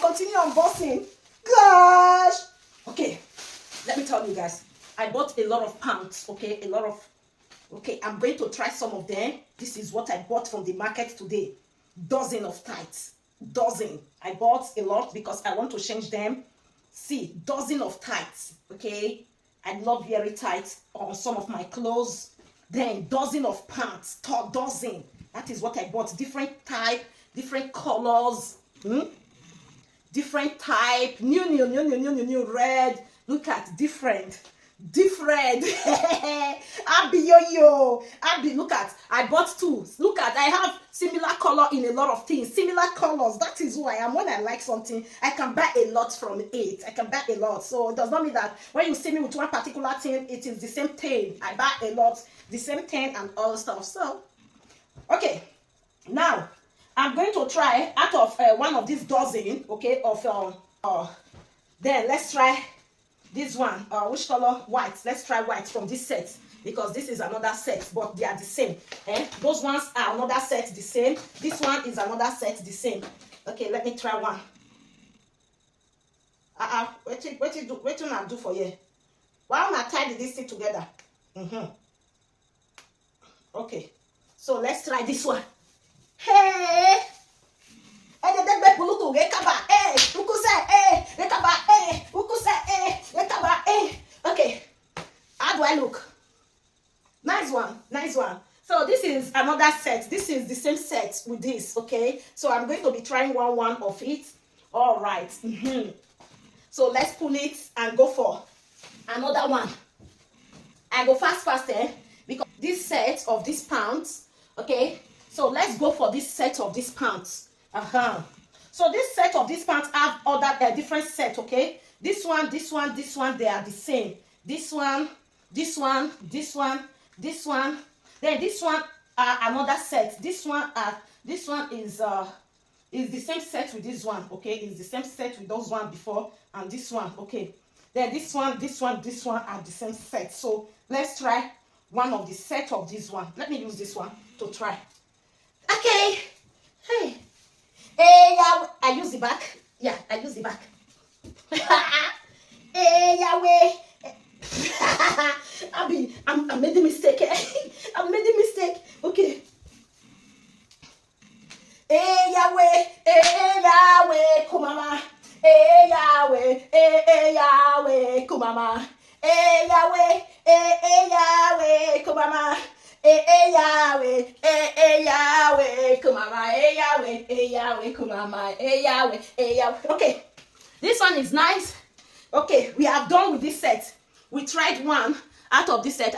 Continue unboxing. Gosh. Okay, let me tell you guys. I bought a lot of pants. Okay, a lot of. Okay, I'm going to try some of them. This is what I bought from the market today. Dozen of tights. Dozen. I bought a lot because I want to change them. See, dozen of tights. Okay, I love very tight on some of my clothes. Then dozen of pants. Dozen. That is what I bought. Different type, different colors. Different type. New. Red. Look at different. Abby yo. Abby, look at. I bought two. Look at. I have similar color in a lot of things. Similar colors. That is who I am. When I like something, I can buy a lot from it. I can buy a lot. So it does not mean that when you see me with one particular thing, it is the same thing. I buy a lot, the same thing and all stuff. So, okay. Now, I'm going to try out of one of these dozen, okay, of then let's try this one. Which color? White. Let's try white from this set because this is another set, but they are the same. Those ones are another set, the same. This one is another set, the same. Okay, let me try one. What you I do for you? Why am I tie this thing together? Okay, so let's try this one. Hey. Okay, how do I look? Nice one. So this is another set. This is the same set with this. Okay, so I'm going to be trying one of it. All right. So let's pull it and go for another one. I go fast, because this set of these pants. Okay, so let's go for this set of these pants. So this set of these pants have other different set. Okay, this one, they are the same. This one. Then this one another set. This one is the same set with this one. Okay, is the same set with those one before and this one. Okay, then this one are the same set. So let's try one of the set of this one. Let me use this one to try. Okay. Hey, yeah, I use the back. Yeah, I use the back. Hey, Yahweh. I made the mistake. I made the mistake. Okay. Hey, Yahweh, kumama. Hey, Yahweh, kumama. Hey, Yahweh, kumama. Hey, Yahweh, kumama. Hey, Yahweh, kumama. Hey, Yahweh. Okay, this one is nice. Okay, we are done with this set. We tried one out of this set.